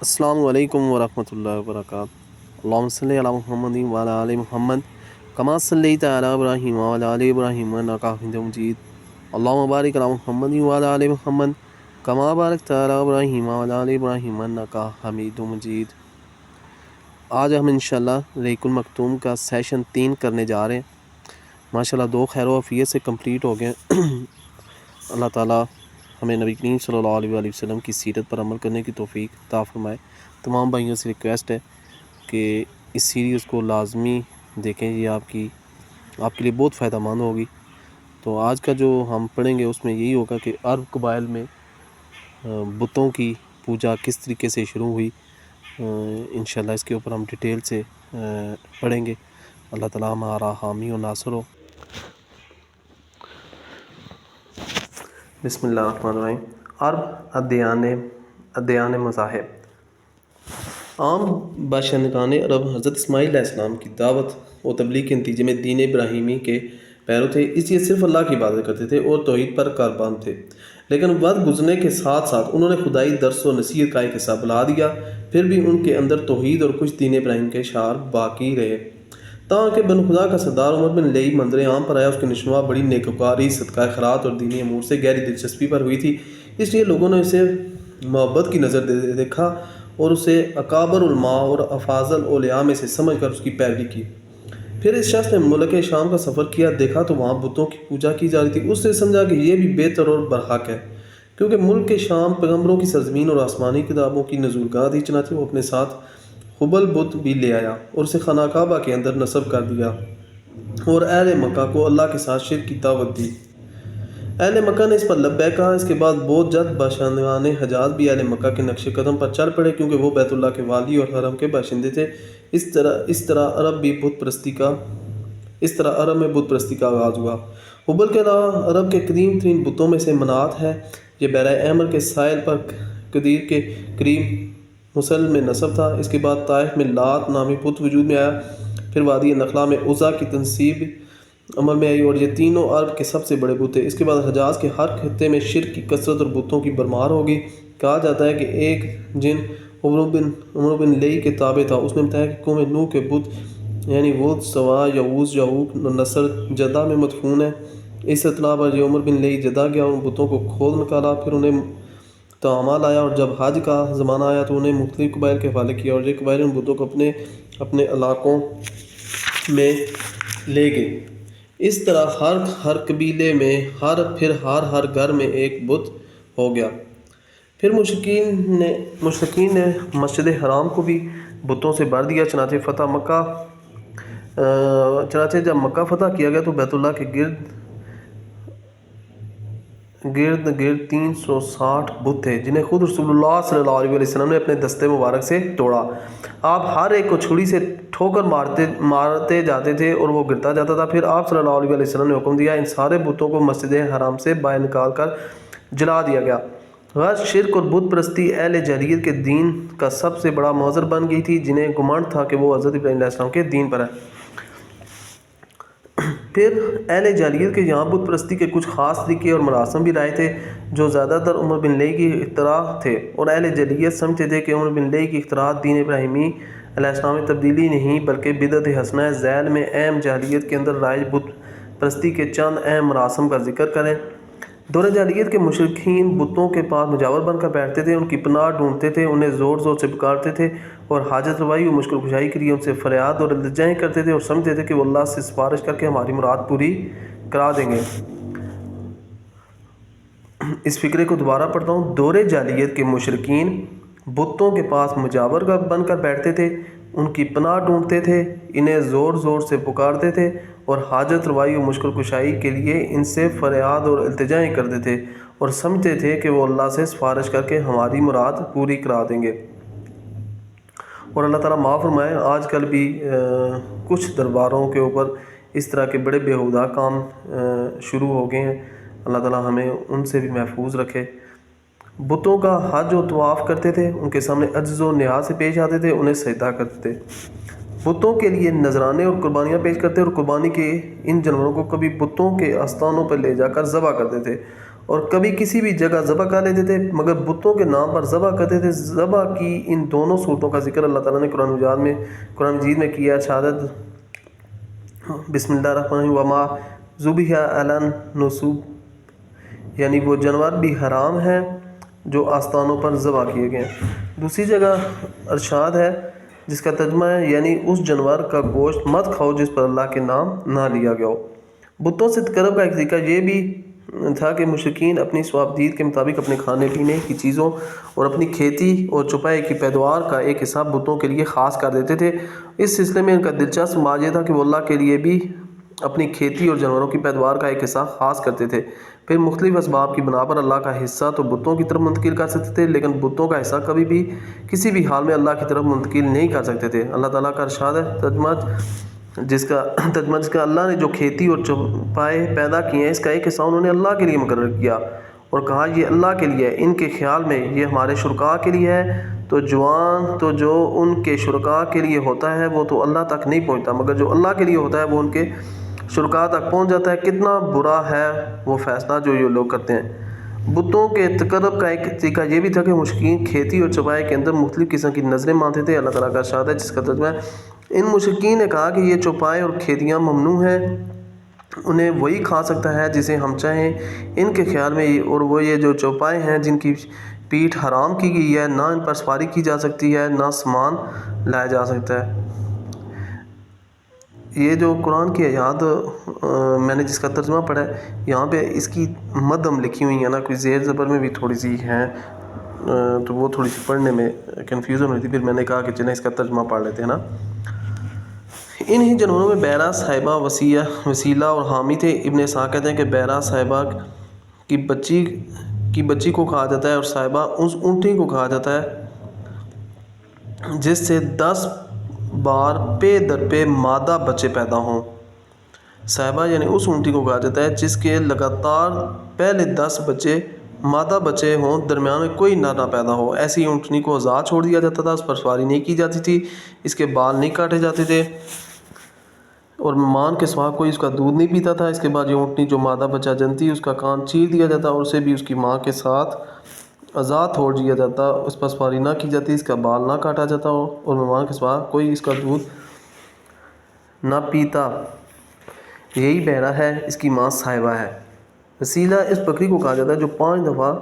السلام علیکم ورحمۃ اللہ وبرکاتہ۔ اللہم صلی علی محمد وعلی آل محمد کما صلیت علی ابراہیم وعلی آل ابراہیم انک حمید مجید۔ اللہم بارک علی محمد وعلی آل محمد کما بارکت علی ابراہیم وعلی آل ابراہیم انک حمید مجید۔ آج ہم انشاءاللہ ریق المختوم کا سیشن 3 کرنے جا رہے ہیں۔ ماشاءاللہ 2 خیر و عافیت سے کمپلیٹ ہو گئے۔ اللہ تعالیٰ ہمیں نبی کریم صلی اللہ علیہ وآلہ وسلم کی سیرت پر عمل کرنے کی توفیق عطا فرمائے۔ تمام بھائیوں سے ریکویسٹ ہے کہ اس سیریز کو لازمی دیکھیں، یہ آپ کے لیے بہت فائدہ مند ہوگی۔ تو آج کا جو ہم پڑھیں گے اس میں یہی ہوگا کہ عرب قبائل میں بتوں کی پوجا کس طریقے سے شروع ہوئی۔ انشاءاللہ اس کے اوپر ہم ڈیٹیل سے پڑھیں گے۔ اللہ تعالیٰ ہمارا حامی و ناصر ہو۔ بسم اللہ الرحمن الرحیم۔ عرب ادیان مذاہب۔ عام باشندگان عرب حضرت اسماعیل علیہ السلام کی دعوت و تبلیغ کے نتیجے میں دین ابراہیمی کے پیرو تھے، اس لیے صرف اللہ کی عبادت کرتے تھے اور توحید پر کاربند تھے۔ لیکن وقت گزرنے کے ساتھ ساتھ انہوں نے خدائی درس و نصیحت کا ایک حصہ بلا دیا، پھر بھی ان کے اندر توحید اور کچھ دین ابراہیم کے اشعار باقی رہے۔ تاکہ بن خدا کا سردار عمر بن لئی منظر عام پر آیا، اس کی نشوا بڑی نیکوکاری، صدقہ خیرات اور دینی امور سے گہری دلچسپی پر ہوئی تھی، اس لیے لوگوں نے اسے محبت کی نظر دیکھا اور اسے اکابر علماء اور افاضل اولیاء میں سے سمجھ کر اس کی پیروی کی۔ پھر اس شخص نے ملک شام کا سفر کیا، دیکھا تو وہاں بتوں کی پوجا کی جا رہی تھی۔ اس نے سمجھا کہ یہ بھی بہتر اور برحق ہے، کیونکہ ملک شام پیغمبروں کی سرزمین اور آسمانی کتابوں کی نزولگاہ تھی۔ چنانچہ وہ اپنے ساتھ حبل بت بھی لے آیا اور اسے خانہ کعبہ کے اندر نصب کر دیا اور اہل مکہ کو اللہ کے ساتھ شرک کی دعوت دی۔ اہل مکہ نے اس پر لبیک کہا۔ اس کے بعد بہت جلد باشندگان حجاز بھی اہل مکہ کے نقش قدم پر چل پڑے، کیونکہ وہ بیت اللہ کے والی اور حرم کے باشندے تھے۔ اس طرح عرب میں بت پرستی کا آغاز ہوا۔ حبل کے علاوہ عرب کے قدیم ترین بتوں میں سے منات ہے۔ یہ بحیرہ احمر کے ساحل پر قدیر کے قریب مسل میں نصب تھا۔ اس کے بعد طائف میں لات نامی بت وجود میں آیا، پھر وادی نخلا میں عزا کی تنصیب عمل میں آئی اور یہ تینوں عرب کے سب سے بڑے بت تھے۔ اس کے بعد حجاز کے ہر خطے میں شرک کی کثرت اور بتوں کی بھرمار ہوگی۔ کہا جاتا ہے کہ ایک جن عمر بن لئی کے تابع تھا، اس نے بتایا کہ قوم نوح کے بت یعنی ود، سوا، یعوز، یعوق، نصر جدہ میں مدفون ہے۔ اس اطلاع پر یہ عمر بن لئی جدہ گیا اور ان بتوں کو کھود نکالا، پھر انہیں تعامہ لایا اور جب حج کا زمانہ آیا تو انہیں مختلف قبائل کے حوالے کیا اور یہ قبائل ان بتوں کو اپنے علاقوں میں لے گئے۔ اس طرح ہر قبیلے میں ہر گھر میں ایک بت ہو گیا۔ پھر مشرکین نے مسجد حرام کو بھی بتوں سے بھر دیا۔ چنانچہ جب مکہ فتح کیا گیا تو بیت اللہ کے گرد 360 بت تھے، جنہیں خود رسول اللہ صلی اللہ علیہ وسلم نے اپنے دستے مبارک سے توڑا۔ آپ ہر ایک کو چھری سے ٹھوکر مارتے جاتے تھے اور وہ گرتا جاتا تھا۔ پھر آپ صلی اللہ علیہ وسلم نے حکم دیا، ان سارے بتوں کو مسجد حرام سے باہر نکال کر جلا دیا گیا۔ غرض شرک اور بت پرستی اہل جاہلیت کے دین کا سب سے بڑا مظہر بن گئی تھی، جنہیں گمانڈ تھا کہ وہ حضرت ابراہیم علیہ السلام کے دین پر ہے۔ پھر اہل جاہلیت کے یہاں بت پرستی کے کچھ خاص طریقے اور مراسم بھی رائے تھے، جو زیادہ تر عمر بن لئی کی اختراع تھے، اور اہل جاہلیت سمجھتے تھے کہ عمر بن لئی کی اختراعات دین ابراہیمی علیہ السلام میں تبدیلی نہیں بلکہ بدعت حسنہ ہے۔ ذیل میں اہم جاہلیت کے اندر رائج بت پرستی کے چند اہم مراسم کا ذکر کریں۔ دور جاہلیت کے مشرکین بتوں کے پاس مجاور بن کر بیٹھتے تھے، ان کی پناہ ڈھونڈتے تھے، انہیں زور زور سے پکارتے تھے اور حاجت روائی و مشکل کشائی کے لیے ان سے فریاد اور التجائیں کرتے تھے اور سمجھتے تھے کہ وہ اللہ سے سفارش کر کے ہماری مراد پوری کرا دیں گے۔ اس فقرے کو دوبارہ پڑھتا ہوں۔ دور جاہلیت کے مشرکین بتوں کے پاس مجاور بن کر بیٹھتے تھے، ان کی پناہ ڈھونڈتے تھے، انہیں زور زور سے پکارتے تھے اور حاجت روائی و مشکل کشائی کے لیے ان سے فریاد اور التجائیں کرتے تھے اور سمجھتے تھے کہ وہ اللہ سے سفارش کر کے ہماری مراد پوری کرا دیں گے۔ اور اللہ تعالیٰ معاف فرمائے، آج کل بھی کچھ درباروں کے اوپر اس طرح کے بڑے بیہودہ کام شروع ہو گئے ہیں۔ اللہ تعالیٰ ہمیں ان سے بھی محفوظ رکھے۔ بتوں کا حج و طواف کرتے تھے، ان کے سامنے عجز و نیاز سے پیش آتے تھے، انہیں سجدہ کرتے تھے، بتوں کے لیے نذرانے اور قربانیاں پیش کرتے اور قربانی کے ان جانوروں کو کبھی بتوں کے آستانوں پر لے جا کر ذبح کرتے تھے اور کبھی کسی بھی جگہ ذبح کر لیتے تھے مگر بتوں کے نام پر ذبح کرتے تھے۔ ذبح کی ان دونوں صورتوں کا ذکر اللہ تعالیٰ نے قرآن مجید میں کیا۔ شہادت بسم اللہ الرحمن الرحیم وما ذبح علی النصب، یعنی وہ جانور بھی حرام ہیں جو آستانوں پر ذبح کیے گئے ہیں۔ دوسری جگہ ارشاد ہے جس کا ترجمہ ہے یعنی اس جانور کا گوشت مت کھاؤ جس پر اللہ کے نام نہ لیا گیا ہو۔ بتوں سے تقرب کا ایک طریقہ یہ بھی تھا کہ مشرکین اپنی ثوابدید کے مطابق اپنے کھانے پینے کی چیزوں اور اپنی کھیتی اور چوپائے کی پیداوار کا ایک حصہ بتوں کے لیے خاص کر دیتے تھے۔ اس سلسلے میں ان کا دلچسپ بات یہ تھا کہ وہ اللہ کے لیے بھی اپنی کھیتی اور جانوروں کی پیداوار کا ایک حصہ خاص کرتے تھے، پھر مختلف اسباب کی بنا پر اللہ کا حصہ تو بتوں کی طرف منتقل کر سکتے تھے، لیکن بتوں کا حصہ کبھی بھی کسی بھی حال میں اللہ کی طرف منتقل نہیں کر سکتے تھے۔ اللہ تعالیٰ کا ارشاد ہے ترجمہ جس کا اللہ نے جو کھیتی اور چوپائے پیدا کیے ہیں اس کا ایک حصہ انہوں نے اللہ کے لیے مقرر کیا اور کہا یہ اللہ کے لیے ہے، ان کے خیال میں یہ ہمارے شرکاء کے لیے ہے، تو جو ان کے شرکاء کے لیے ہوتا ہے وہ تو اللہ تک نہیں پہنچتا، مگر جو اللہ کے لیے ہوتا ہے وہ ان کے شرکاء تک پہنچ جاتا ہے۔ کتنا برا ہے وہ فیصلہ جو یہ لوگ کرتے ہیں۔ بتوں کے تقرب کا ایک طریقہ یہ بھی تھا کہ مشرکین کھیتی اور چوپائے کے اندر مختلف قسم کی نظریں مانتے تھے۔ اللہ تعالیٰ کا ارشاد ہے جس کا ترجمہ ہے ان مشرکین نے کہا کہ یہ چوپائے اور کھیتیاں ممنوع ہیں، انہیں وہی کھا سکتا ہے جسے ہم چاہیں۔ ان کے خیال میں اور وہ یہ جو چوپائے ہیں جن کی پیٹھ حرام کی گئی ہے، نہ ان پر سواری کی جا سکتی ہے نہ سامان لایا جا سکتا ہے۔ یہ جو قرآن کی آیات میں نے جس کا ترجمہ پڑھا ہے یہاں پہ اس کی مدم لکھی ہوئی ہے نا، کوئی زیر زبر میں بھی تھوڑی سی ہیں تو وہ تھوڑی سی پڑھنے میں کنفیوژن ہوئی تھی، پھر میں نے کہا کہ چلیں اس کا ترجمہ پڑھ لیتے ہیں نا۔ انہی جانوروں میں بیرا، صاحبہ، وسیلہ اور حامی تھے۔ ابن اسحاق کہتے ہیں کہ بیرا صاحبہ کی بچی کو کہا جاتا ہے اور صاحبہ اس اونٹنی کو کہا جاتا ہے جس سے 10 بار پے در پے مادہ بچے پیدا ہوں۔ صاحبہ یعنی اس اونٹنی کو کہا جاتا ہے جس کے لگاتار پہلے 10 مادہ بچے ہوں، درمیان میں کوئی نر نہ پیدا ہو۔ ایسی اونٹنی کو آزاد چھوڑ دیا جاتا تھا، اس پر سواری نہیں کی جاتی تھی، اس کے بال نہیں کاٹے جاتے تھے اور مہمان کے سوا کوئی اس کا دودھ نہیں پیتا تھا۔ اس کے بعد یہ اونٹنی جو مادہ بچہ جنتی اس کا کان چیر دیا جاتا اور اسے بھی اس کی ماں کے ساتھ آزاد چھوڑ دیا جاتا، اس پر سواری نہ کی جاتی، اس کا بال نہ کاٹا جاتا اور مہمان کے سوا کوئی اس کا دودھ نہ پیتا۔ یہی بہرا ہے، اس کی ماں صاحبہ ہے۔ وسیلہ اس بکری کو کہا جاتا ہے جو 5 دفعہ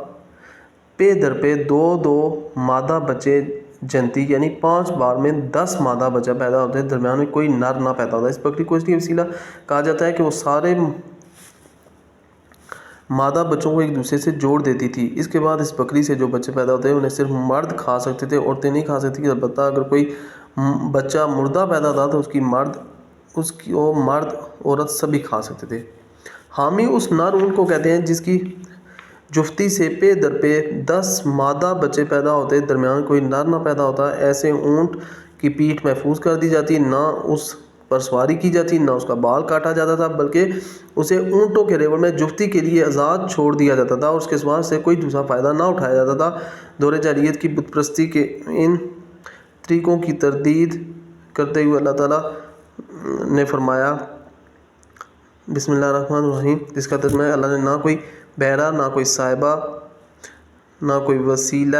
پے در پے 2 مادہ بچے جنتی، یعنی 5 بار میں 10 مادہ بچہ پیدا ہوتے ہیں، درمیان میں کوئی نر نہ پیدا ہوتا ہے۔ اس بکری کو اس لیے وسیلہ کہا جاتا ہے کہ وہ سارے مادہ بچوں کو ایک دوسرے سے جوڑ دیتی تھی۔ اس کے بعد اس بکری سے جو بچے پیدا ہوتے ہیں انہیں صرف مرد کھا سکتے تھے، عورتیں نہیں کھا سکتی تھیں، البتہ اگر کوئی بچہ مردہ پیدا ہوتا تو اس کی مرد عورت سبھی کھا سکتے تھے۔ حامی اس نر اونٹ کو کہتے ہیں جس کی جفتی سے پے در پے 10 مادہ بچے پیدا ہوتے، درمیان کوئی نر نہ پیدا ہوتا۔ ایسے اونٹ کی پیٹھ محفوظ کر دی جاتی، نہ اس پر سواری کی جاتی، نہ اس کا بال کاٹا جاتا تھا، بلکہ اسے اونٹوں کے ریوڑ میں جفتی کے لیے آزاد چھوڑ دیا جاتا تھا اور اس کے سوا سے کوئی دوسرا فائدہ نہ اٹھایا جاتا تھا۔ دور جاہلیت کی بت پرستی کے ان طریقوں کی تردید کرتے ہوئے اللہ تعالیٰ نے فرمایا بسم اللہ الرحمن الرحیم جس کا ترجمہ ہے اللہ نے نہ کوئی بہرا، نہ کوئی صاحبہ، نہ کوئی وسیلہ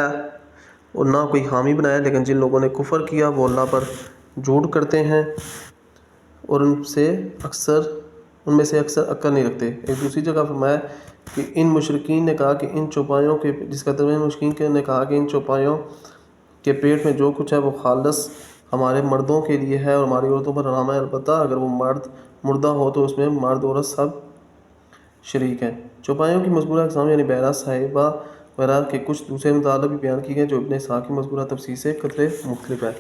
اور نہ کوئی حامی بنایا، لیکن جن لوگوں نے کفر کیا وہ اللہ پر جھوٹ کرتے ہیں اور ان میں سے اکثر عقل نہیں رکھتے۔ ایک دوسری جگہ فرمایا کہ ان مشرکین نے کہا کہ ان چوپایوں کے جس کا ترجمہ مشرکین نے کہا کہ ان چوپایوں کے پیٹ میں جو کچھ ہے وہ خالص ہمارے مردوں کے لیے ہے اور ہماری عورتوں پر حرام ہے، البتہ اگر وہ مردہ ہو تو اس میں مرد عورت سب شریک ہیں۔ چوپایوں کی مذکورہ اقسام یعنی بہرا، صاحبہ وغیرہ کے کچھ دوسرے مطالب بھی بیان کیے گئے جو ابن اسحاق کی مذکورہ تفسیر سے قدرے مختلف ہے۔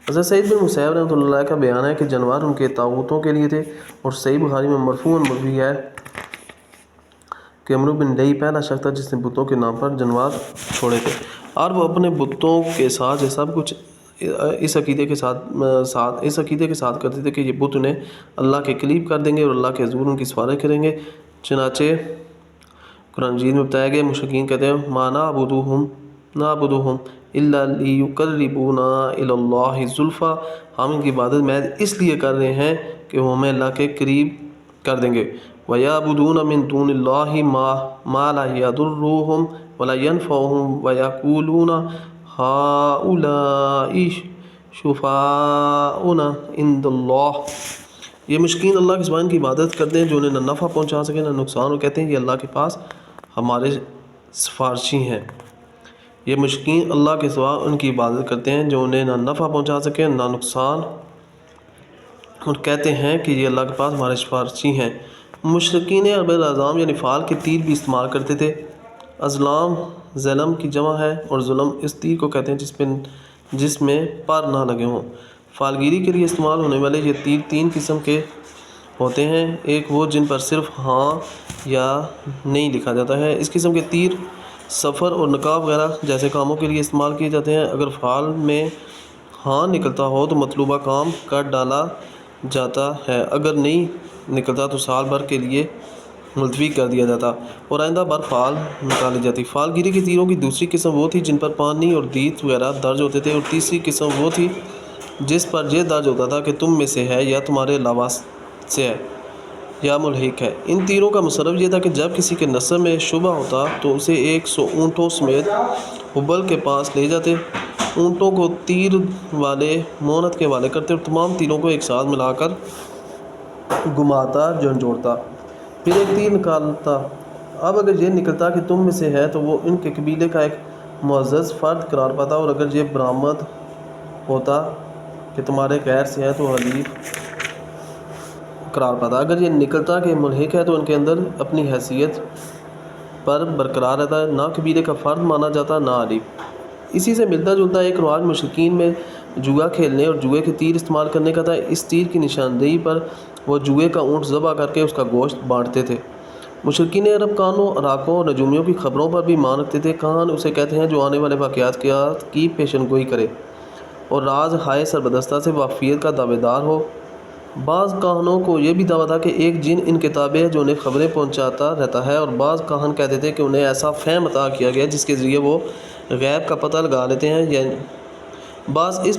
حضرت سعید بن مسیب رحمۃ اللہ علیہ کا بیان ہے کہ جانور ان کے طاغوتوں کے لیے تھے، اور صحیح بخاری میں مرفوعاً مروی ہے کہ عمرو بن لئی پہلا شخص تھا جس نے بتوں کے نام پر جانور چھوڑے تھے، اور وہ اپنے بتوں کے ساتھ یہ سب کچھ اس عقیدے کے ساتھ کرتے تھے کہ یہ بت انہیں اللہ کے قریب کر دیں گے اور اللہ کے حضور ان کی سفارش کریں گے۔ چنانچہ قرآن مجید میں بتایا گیا مشرکین کہتے ہیں ما نعبدہم الا لیقربونا الی اللہ زلفیٰ، ہم ان کی عبادت محض اس لیے کر رہے ہیں کہ وہ ہمیں اللہ کے قریب کر دیں گے۔ وَيَعْبُدُونَ مِن دُونِ اللَّهِ مَا لَا يَضُرُّهُمْ وَلَا يَنْفَعُهُمْ وَيَقُولُونَ هَؤُلَاءِ شُفَعَاؤُنَا عِندَ اللَّهِ، یہ مشرکین اللہ کے سوا ان کی عبادت کرتے ہیں جو انہیں نہ نفع پہنچا سکے نہ نقصان، اور کہتے ہیں یہ اللہ کے پاس ہمارے سفارشی ہیں۔ یہ مشرکین اللہ کے سوا ان کی عبادت کرتے ہیں جو انہیں نہ نفع پہنچا سکے نہ نقصان، اور کہتے ہیں کہ یہ اللہ کے پاس ہمارے سفارشی ہیں۔ مشرکین عرب الاضام یعنی فال کے تیر بھی استعمال کرتے تھے۔ ازلام ظلم کی جمع ہے، اور ظلم اس تیر کو کہتے ہیں جس میں پر نہ لگے ہوں۔ فالگیری کے لیے استعمال ہونے والے یہ تیر 3 قسم کے ہوتے ہیں۔ ایک وہ جن پر صرف ہاں یا نہیں لکھا جاتا ہے، اس قسم کے تیر سفر اور نکاح وغیرہ جیسے کاموں کے لیے استعمال کیے جاتے ہیں۔ اگر فعال میں ہاں نکلتا ہو تو مطلوبہ کام کر ڈالا جاتا ہے، اگر نہیں نکلتا تو سال بھر کے لیے ملتوی کر دیا جاتا اور آئندہ بر فعال نکالی جاتی۔ فعال گیری کے تیروں کی دوسری قسم وہ تھی جن پر پانی اور دیت وغیرہ درج ہوتے تھے، اور تیسری قسم وہ تھی جس پر یہ درج ہوتا تھا کہ تم میں سے ہے یا تمہارے علاوہ سے ہے یا ملحق ہے۔ ان تیروں کا مصرف یہ تھا کہ جب کسی کے نسب میں شبہ ہوتا تو اسے 100 اونٹوں سمیت حبل کے پاس لے جاتے، اونٹوں کو تیر والے مونت کے حوالے کرتے اور تمام تیروں کو ایک ساتھ ملا کر گھماتا جھنجھوڑتا، پھر ایک تیر نکالتا۔ اب اگر یہ نکلتا کہ تم میں سے ہے تو وہ ان کے قبیلے کا ایک معزز فرد قرار پاتا، اور اگر یہ برآمد ہوتا کہ تمہارے غیر سے ہے تو حلیف قرار پاتا۔ اگر یہ نکلتا کہ ملحق ہے تو ان کے اندر اپنی حیثیت پر برقرار رہتا، نہ قبیلے کا فرد مانا جاتا نہ حلیف۔ اسی سے ملتا جلتا ایک رواج مشرکین میں جوا کھیلنے اور جوئے کے تیر استعمال کرنے کا تھا۔ اس تیر کی نشاندہی پر وہ جوئے کا اونٹ ذبح کر کے اس کا گوشت بانٹتے تھے۔ مشرکین عرب کانوں، راکوں اور نجومیوں کی خبروں پر بھی ایمان رکھتے تھے۔ کہان اسے کہتے ہیں جو آنے والے واقعات کی پیشن گوئی کرے اور راز ہائے سربدستہ سے واقفیت کا دعوے دار ہو۔ بعض کاہنوں کو یہ بھی دعویٰ تھا کہ ایک جن ان کے تابع ہے جو انہیں خبریں پہنچاتا رہتا ہے، اور بعض کاہن کہتے تھے کہ انہیں ایسا فہم عطا کیا گیا جس کے ذریعے وہ غیب کا پتہ لگا لیتے ہیں۔ یعنی بعض اس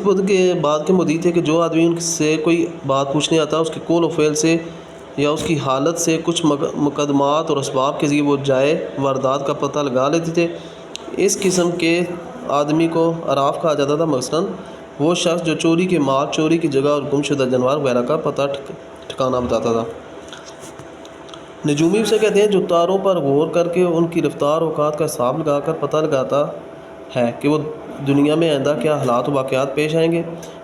بات کے مدعی تھے کہ جو آدمی ان سے کوئی بات پوچھنے آتا اس کے قول و فعل سے یا اس کی حالت سے کچھ مقدمات اور اسباب کے ذریعے وہ جائے واردات کا پتہ لگا لیتے تھے۔ اس قسم کے آدمی کو عراف کہا جاتا تھا، مثلاً وہ شخص جو چوری کے مال، چوری کی جگہ اور گم شدہ جانور وغیرہ کا پتہ ٹھکانہ بتاتا تھا۔ نجومی اسے کہتے ہیں جو تاروں پر غور کر کے ان کی رفتار اوقات کا حساب لگا کر پتہ لگاتا ہے کہ وہ دنیا میں آئندہ کیا حالات و واقعات پیش آئیں گے۔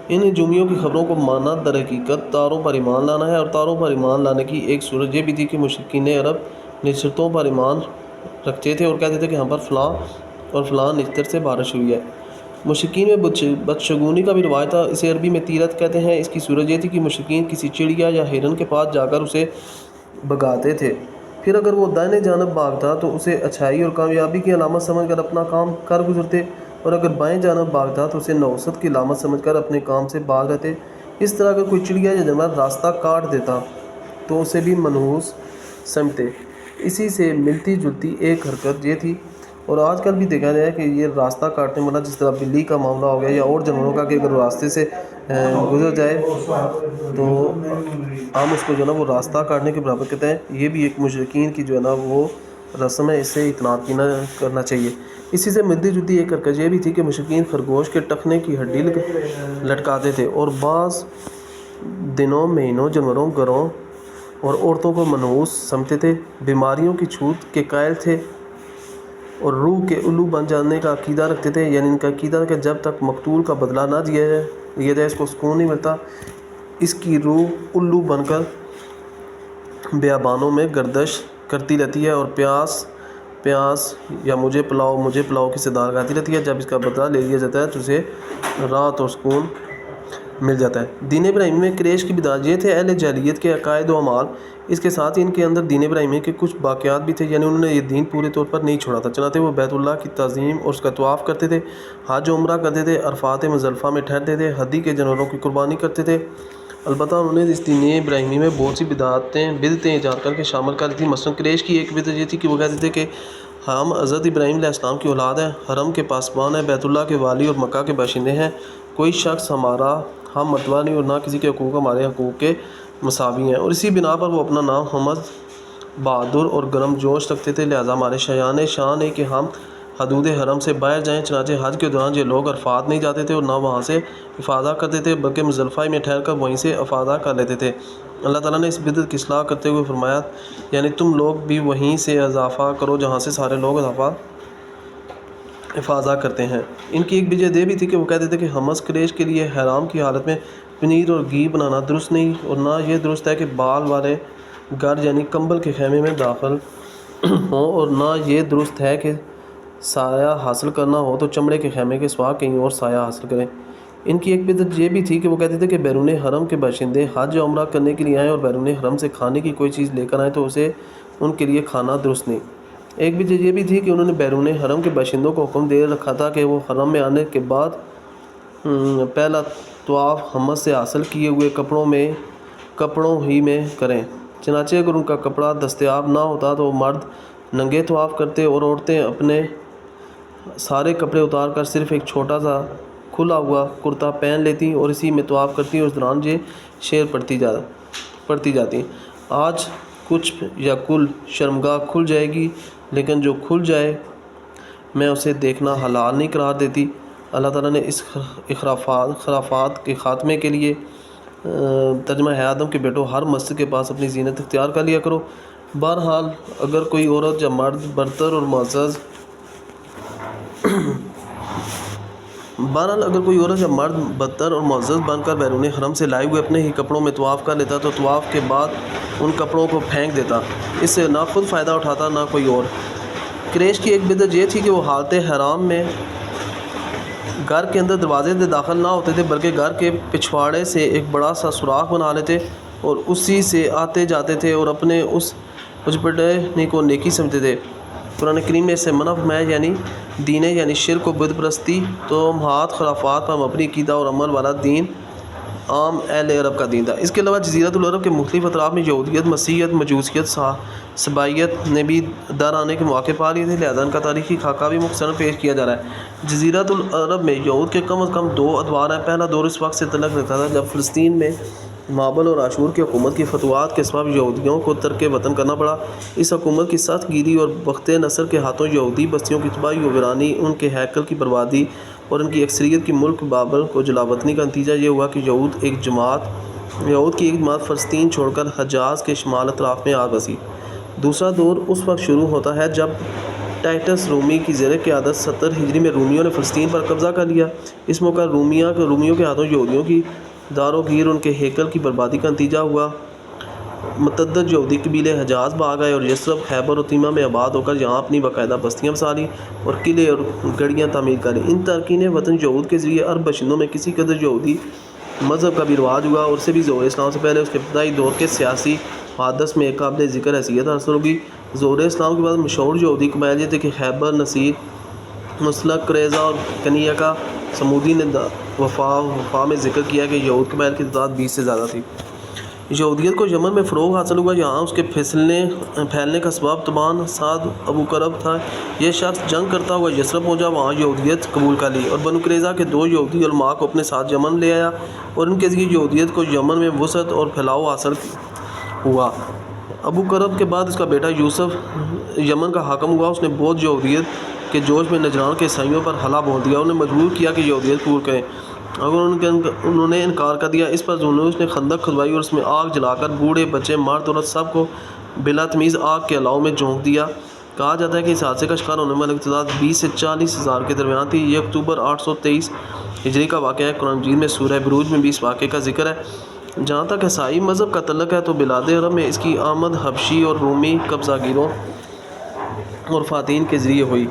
ان نجومیوں کی خبروں کو ماننا در حقیقت تاروں پر ایمان لانا ہے، اور تاروں پر ایمان لانے کی ایک صورت یہ بھی تھی کہ مشرکین عرب نشتروں پر ایمان رکھتے تھے اور کہتے تھے کہ ہم پر فلاں اور فلاں نشتر سے بارش ہوئی ہے۔ مشرکین میں بدشگونی کا بھی رواج تھا، اسے عربی میں تیرت کہتے ہیں۔ اس کی صورت یہ تھی کہ مشرکین کسی چڑیا یا ہرن کے پاس جا کر اسے بھگاتے تھے، پھر اگر وہ دائیں جانب بھاگتا تو اسے اچھائی اور کامیابی کی علامت سمجھ کر اپنا کام کر گزرتے، اور اگر بائیں جانب بھاگتا تو اسے نحوست کی علامت سمجھ کر اپنے کام سے باز رہتے۔ اس طرح اگر کوئی چڑیا یا جانور راستہ کاٹ دیتا تو اسے بھی منحوس سمجھتے۔ اسی سے ملتی جلتی ایک حرکت یہ تھی، اور آج کل بھی دیکھا جائے کہ یہ راستہ کاٹنے والا جس طرح بلی کا معاملہ ہو گیا یا اور جانوروں کا، کہ اگر راستے سے گزر جائے تو ہم اس کو جو ہے نا وہ راستہ کاٹنے کے برابر کہتے ہیں۔ یہ بھی ایک مشرکین کی جو ہے نا وہ رسم ہے، اس سے اطلاع نہ کرنا چاہیے۔ اسی سے ملتی جلتی ایک حرکت یہ بھی تھی کہ مشرکین خرگوش کے ٹخنے کی ہڈی لٹکاتے تھے، اور بعض دنوں مہینوں جانوروں، گھروں اور عورتوں کو منحوس سمجھتے تھے، بیماریوں کی چھوت کے قائل تھے، اور روح کے الو بن جانے کا عقیدہ رکھتے تھے۔ یعنی ان کا عقیدہ تھا کہ جب تک مقتول کا بدلہ نہ دیا جائے اس کو سکون نہیں ملتا، اس کی روح الو بن کر بیابانوں میں گردش کرتی رہتی ہے اور پیاس یا مجھے پلاؤ کی صدا لگاتی رہتی ہے۔ جب اس کا بدلہ لے لیا جاتا ہے تو اسے راحت اور سکون مل جاتا ہے۔ دین ابراہیمی میں قریش کی بدعت یہ تھے اہل جاہلیت کے عقائد و اعمال، اس کے ساتھ ہی ان کے اندر دین ابراہیمی کے کچھ باقیات بھی تھے، یعنی انہوں نے یہ دین پورے طور پر نہیں چھوڑا تھا، چنانچہ وہ بیت اللہ کی تعظیم اور اس کا طواف کرتے تھے، حج و عمرہ کرتے تھے، عرفات مزدلفہ میں ٹھہرتے تھے، ہدی کے جانوروں کی قربانی کرتے تھے۔ البتہ انہوں نے اس دین ابراہیمی میں بہت سی بدعتیں ایجاد کر کے شامل کر دی۔ مثلاً قریش کی ایک بدعت یہ تھی کہ وہ کہتے تھے کہ ہم حضرت ابراہیم علیہ السلام کی اولاد ہیں، حرم کے پاسبان ہیں، بیت اللہ کے والی اور مکہ کے باشندے ہیں، کوئی شخص ہمارا ہم مرتبہ نہیں اور نہ کسی کے حقوق ہمارے حقوق کے مساوی ہیں، اور اسی بنا پر وہ اپنا نام محمد بہادر اور گرم جوش رکھتے تھے، لہٰذا ہمارے شایان شان ہے کہ ہم حدود حرم سے باہر جائیں۔ چنانچہ حج کے دوران یہ لوگ عرفات نہیں جاتے تھے اور نہ وہاں سے افاضہ کرتے تھے، بلکہ مزدلفہ میں ٹھہر کر وہیں سے افاضہ کر لیتے تھے۔ اللہ تعالیٰ نے اس بدعت کی اصلاح کرتے ہوئے فرمایا، یعنی تم لوگ بھی وہیں سے اضافہ کرو جہاں سے سارے لوگ افاضہ کرتے ہیں۔ ان کی ایک بدعت یہ بھی تھی کہ وہ کہتے تھے کہ حمص قریش کے لیے احرام کی حالت میں پنیر اور گھی بنانا درست نہیں، اور نہ یہ درست ہے کہ بال والے گھر یعنی کمبل کے خیمے میں داخل ہوں، اور نہ یہ درست ہے کہ سایہ حاصل کرنا ہو تو چمڑے کے خیمے کے سوا کہیں اور سایہ حاصل کریں۔ ان کی ایک بدعت یہ بھی تھی کہ وہ کہتے تھے کہ بیرون حرم کے باشندے حج یا عمرہ کرنے کے لیے آئیں اور بیرون حرم سے کھانے کی کوئی چیز لے کر آئیں تو اسے ان کے لیے کھانا درست نہیں۔ ایک بدعت یہ بھی تھی کہ انہوں نے بیرون حرم کے باشندوں کو حکم دے رکھا تھا کہ وہ حرم میں آنے کے بعد پہلا طواف حمص سے حاصل کیے ہوئے کپڑوں ہی میں کریں۔ چنانچہ اگر ان کا کپڑا دستیاب نہ ہوتا تو وہ مرد ننگے طواف کرتے اور عورتیں اپنے سارے کپڑے اتار کر صرف ایک چھوٹا سا کھلا ہوا کرتا پہن لیتی اور اسی میں طواف کرتی، اور اس دوران یہ شعر پڑھتی جاتی: آج کچھ یا کل شرمگاہ کھل جائے گی، لیکن جو کھل جائے میں اسے دیکھنا حلال نہیں قرار دیتی۔ اللہ تعالیٰ نے اس خرافات کے خاتمے کے لیے ترجمہ ہے آدم کے بیٹوں، ہر مسجد کے پاس اپنی زینت اختیار کر لیا کرو۔ بہرحال اگر کوئی عورت یا مرد برتر اور معزز بن کر بیرون حرم سے لائے ہوئے اپنے ہی کپڑوں میں طواف کر لیتا تو طواف کے بعد ان کپڑوں کو پھینک دیتا، اس سے نہ خود فائدہ اٹھاتا نہ کوئی اور۔ قریش کی ایک بدعت یہ تھی کہ وہ حالت حرام میں گھر کے اندر دروازے سے داخل نہ ہوتے تھے، بلکہ گھر کے پچھواڑے سے ایک بڑا سا سوراخ بنا لیتے اور اسی سے آتے جاتے تھے اور اپنے اس پچھپٹنے کو نیکی سمجھتے تھے۔ قرآن کریم نے اس سے منع فرمایا، یعنی دین یعنی شرک و بت پرستی، توہمات، خرافات پر مبنی عقیدہ اور عمل والا دین عام اہل عرب کا دین تھا۔ اس کے علاوہ جزیرۃ العرب کے مختلف اطراف میں یہودیت، مسیحیت، مجوسیت، سبائیت نے بھی در آنے کے مواقع پا لیے تھے، لہذا ان کا تاریخی خاکہ بھی مختصراً پیش کیا جا رہا ہے۔ جزیرۃ العرب میں یہود کے کم از کم دو ادوار ہیں۔ پہلا دور اس وقت سے تعلق رکھتا تھا جب فلسطین میں بابل اور عاشور کی حکومت کی فتوحات کے سبب یہودیوں کو ترک وطن کرنا پڑا۔ اس حکومت کی سخت گیری اور بخت نصر کے ہاتھوں یہودی بستیوں کی تباہی و ویرانی، ان کے ہیکل کی بربادی اور ان کی اکثریت کی ملک بابل کو جلا وطنی کا نتیجہ یہ ہوا کہ یہود کی ایک جماعت فلسطین چھوڑ کر حجاز کے شمال اطراف میں آ بسی۔ دوسرا دور اس وقت شروع ہوتا ہے جب ٹائٹس رومی کی زیر قیادت 70 ہجری میں رومیوں نے فلسطین پر قبضہ کر لیا۔ اس موقع رومیوں کے ہاتھوں یہودیوں کی دار و گیر، ان کے ہیکل کی بربادی کا نتیجہ ہوا۔ متعدد یہودی قبیلے حجاز بھاگ آئے اور یثرب، خیبر اور تیمہ میں آباد ہو کر یہاں اپنی باقاعدہ بستیاں بسا لیں اور قلعے اور گڑھیاں تعمیر کر لیں۔ ان تارکین وطن یہود کے ذریعے عرب باشندوں میں کسی قدر یہودی مذہب کا بھی رواج ہوا، اور اسے بھی ظہور اسلام سے پہلے اس کے ابتدائی دور کے سیاسی حوادث میں ایک قابل ذکر حیثیت حاصل ہوگی۔ ظہور اسلام کے بعد مشہور یہودی قبائل یہ تھے کہ خیبر، نصیر، مسلک، قریظہ اور کنیعہ۔ سمودی نے وفا میں ذکر کیا کہ یہود قبائل کی تعداد 20 سے زیادہ تھی۔ یہودیت کو یمن میں فروغ حاصل ہوا، یہاں اس کے پھیلنے کا سبب طبعاً سعد ابو کرب تھا۔ یہ شخص جنگ کرتا ہوا یثرب پہنچا، وہاں یہودیت قبول کر لی اور بنو قریظہ کے 2 یہودی علماء کو اپنے ساتھ یمن لے آیا، اور ان کے ذریعے یہودیت کو یمن میں وسعت اور پھیلاؤ حاصل ہوا۔ ابو کرب کے بعد اس کا بیٹا یوسف یمن کا حاکم ہوا۔ اس نے بودھ یہودیت کے جوش میں نجران کے عیسائیوں پر حملہ بول دیا، انہیں مجبور کیا کہ یہودیت قبول کریں۔ اگر انہوں نے انکار کر دیا، اس پر ذوالنورس نے خندق کھدوائی اور اس میں آگ جلا کر بوڑھے، بچے، مرد، عورت سب کو بلا تمیز آگ کے الاؤ میں جھونک دیا۔ کہا جاتا ہے کہ اس حادثے کا شکار ہونے والوں کی تعداد 20 سے 40 ہزار کے درمیان تھی۔ یہ اکتوبر 823 ہجری کا واقعہ ہے۔ قرآن مجید میں سورہ بروج میں بھی اس واقعے کا ذکر ہے۔ جہاں تک عیسائی مذہب کا تعلق ہے تو بلاد عرب میں اس کی آمد حبشی اور رومی قبضہ گیروں اور فاتحین کے ذریعے ہوئی۔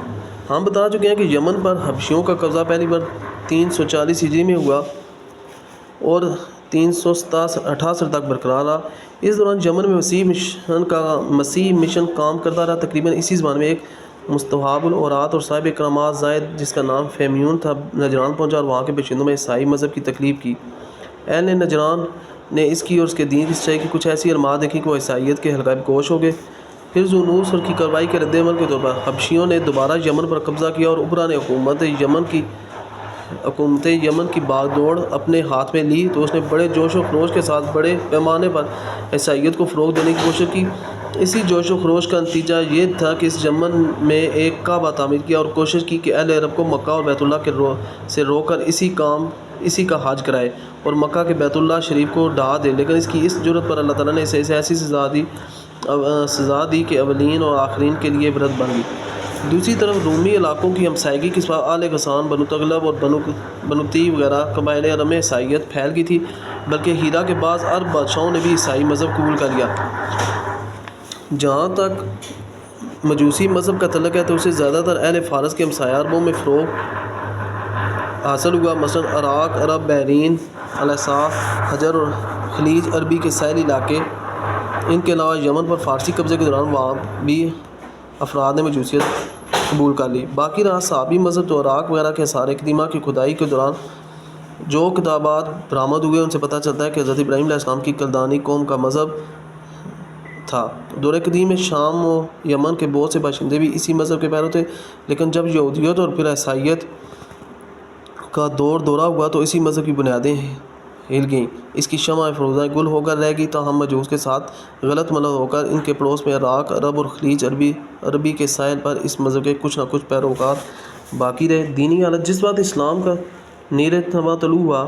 ہم بتا چکے ہیں کہ یمن پر حبشیوں کا قبضہ پہلی بار 340 ہجری میں ہوا اور 388 تک برقرار رہا۔ اس دوران یمن میں مسیح مشن کام کرتا رہا۔ تقریباً اسی زمان میں ایک مستوحب العورات اور صاحب کرامات زائد جس کا نام فیمیون تھا نجران پہنچا اور وہاں کے باشندوں میں عیسائی مذہب کی تکلیف کی۔ اہل نجران نے اس کی اور اس کے دین کی سچائی کی کچھ ایسی علامات دیکھی کہ وہ عیسائیت کے حلقۂ گوش ہو گئے۔ پھر ذوالنورس اور کی کارروائی کے رد عمل کے طور پر حبشیوں نے دوبارہ یمن پر قبضہ کیا اور ابرا نے حکومت یمن کی باغ دوڑ اپنے ہاتھ میں لی تو اس نے بڑے جوش و خروش کے ساتھ بڑے پیمانے پر عیسائیت کو فروغ دینے کی کوشش کی۔ اسی جوش و خروش کا نتیجہ یہ تھا کہ اس یمن میں ایک کعبہ تعمیر کیا اور کوشش کی کہ اہل عرب کو مکہ اور بیت اللہ سے رو کر اسی کا حج کرائے اور مکہ کے بیت اللہ شریف کو ڈھا دے، لیکن اس کی اس جرت پر اللہ تعالیٰ نے اسے ایسی سزا دی کہ اولین اور آخرین کے لیے عبرت بن گئی۔ دوسری طرف رومی علاقوں کی ہمسائیگی کے سوا آل غسان، بنو تغلب اور بنو تی وغیرہ قبائل عرب میں عیسائیت پھیل گئی تھی، بلکہ ہیرا کے بعض عرب بادشاہوں نے بھی عیسائی مذہب قبول کر لیا۔ جہاں تک مجوسی مذہب کا تعلق ہے تو اسے زیادہ تر اہل فارس کے ہمسایہ عربوں میں فروغ حاصل ہوا، مثلا عراق، عرب، بحرین، الاسا، حجر اور خلیج عربی کے ساحلی علاقے۔ ان کے علاوہ یمن پر فارسی قبضے کے دوران وہاں بھی افراد نے مجوسیت قبول کر لی۔ باقی رہا صحابی مذہب تو عراق وغیرہ کے آثار قدیمہ کی کھدائی کے دوران جو کتابات برآمد ہوئے ان سے پتہ چلتا ہے کہ حضرت ابراہیم علیہ السلام کی کلدانی قوم کا مذہب تھا۔ دور قدیم میں شام و یمن کے بہت سے باشندے بھی اسی مذہب کے پیرو تھے، لیکن جب یہودیت اور پھر عیسائیت کا دورہ ہوا تو اسی مذہب کی بنیادیں ہل گئیں، اس کی شمع فروزہ گل ہو کر رہ گئی۔ تاہم مجوس کے ساتھ غلط ملت ہو کر ان کے پڑوس میں عراق، عرب اور خلیج عربی کے ساحل پر اس مذہب کے کچھ نہ کچھ پیروکار باقی رہے۔ دینی حالت جس وقت اسلام کا نیر تما طلوع ہوا،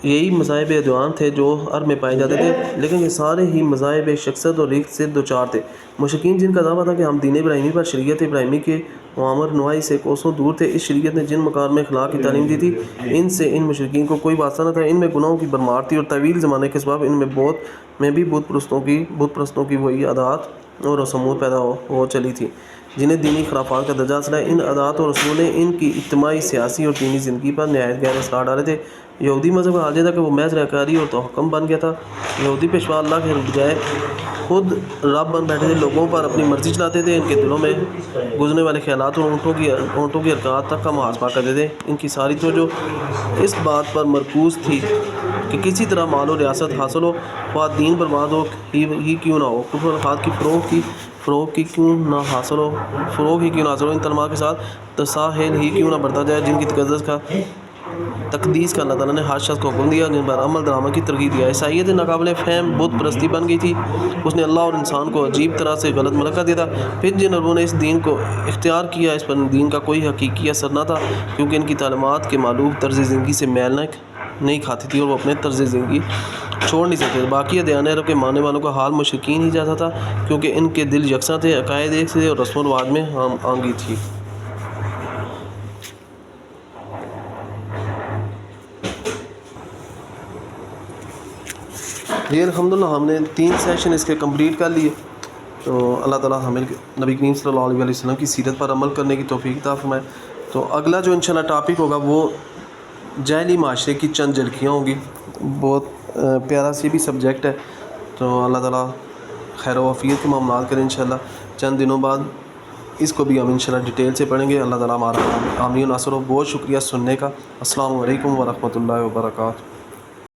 یہی مذاہب ادیان تھے جو عرب میں پائے جاتے تھے، لیکن یہ سارے ہی مذاہب شخصیت اور ریت سے دوچار تھے۔ مشرکین جن کا دعویٰ تھا کہ ہم دین ابراہیمی پر شریعت ابراہیمی کے اوامر نواہی سے کوسوں دور تھے، اس شریعت نے جن مقام میں اخلاق کی تعلیم دی تھی ان سے ان مشرکین کو کوئی واسطہ نہ تھا۔ ان میں گناہوں کی بھرمار تھی اور طویل زمانے کے اسباب ان میں بھی بت پرستوں کی وہی عادات اور رسومات پیدا ہو چلی تھی جنہیں دینی خرافات کا درجہ حاصل ہے۔ ان عادات اور رسوموں نے ان کی اجتماعی، سیاسی اور دینی زندگی پر نہایت گہرے اثرات ڈالے تھے۔ یہودی مذہب کا حال یہ تھا کہ وہ محض رہکاری اور توحکم بن گیا تھا۔ یہودی پیشوا اللہ کے بجائے خود رب بن بیٹھے تھے، لوگوں پر اپنی مرضی چلاتے تھے، ان کے دلوں میں گزرنے والے خیالات اور اونٹوں کی حرکات تک کا محاسبہ کرتے تھے۔ ان کی ساری توجہ اس بات پر مرکوز تھی کہ کسی طرح مال و ریاست حاصل ہو، خواہ دین برباد ہو ہی کیوں نہ ہو، کفر الخات کی فروغ ہی کیوں نہ حاصل ہو، ان تعلیمات کے ساتھ تساہل ہی کیوں نہ بڑھتا جائے جن کی تقدیس کا اللہ تعالیٰ نے ہر شخص کو حکم دیا، جن پر عمل درآمد کی ترغیب دیا۔ عیسائیت ناقابل فہم بت پرستی بن گئی تھی، اس نے اللہ اور انسان کو عجیب طرح سے غلط ملکہ دیا تھا۔ پھر جن عربوں نے اس دین کو اختیار کیا، اس پر دین کا کوئی حقیقی اثر نہ تھا، کیونکہ ان کی تعلیمات کے معلوف طرز زندگی سے میل نہیں کھاتی تھی اور وہ اپنے طرز زندگی چھوڑ نہیں سکتے تھے۔ باقی ادیان عرب کے ماننے والوں کا حال مشرکین ہی جیسا تھا، کیونکہ ان کے دل یکساں تھے، عقائد ایک تھے اور رسم و رواج میں ہم آہنگی تھی۔ یہ الحمدللہ ہم نے 3 سیشن اس کے کمپلیٹ کر لیے، تو اللہ تعالیٰ ہمیں نبی کریم صلی اللہ علیہ وسلم کی سیرت پر عمل کرنے کی توفیق عطا فرمائے۔ تو اگلا جو انشاءاللہ ٹاپک ہوگا وہ جاہلی معاشرے کی چند جھلکیاں ہوں گی، بہت پیارا سی بھی سبجیکٹ ہے، تو اللہ تعالیٰ خیر و عافیت کے معاملات کریں انشاءاللہ۔ چند دنوں بعد اس کو بھی ہم انشاءاللہ ڈیٹیل سے پڑھیں گے۔ اللہ تعالیٰ ہمارا حامی و ناصر ہو۔ بہت شکریہ سننے کا۔ السلام علیکم ورحمۃ اللہ وبرکاتہ۔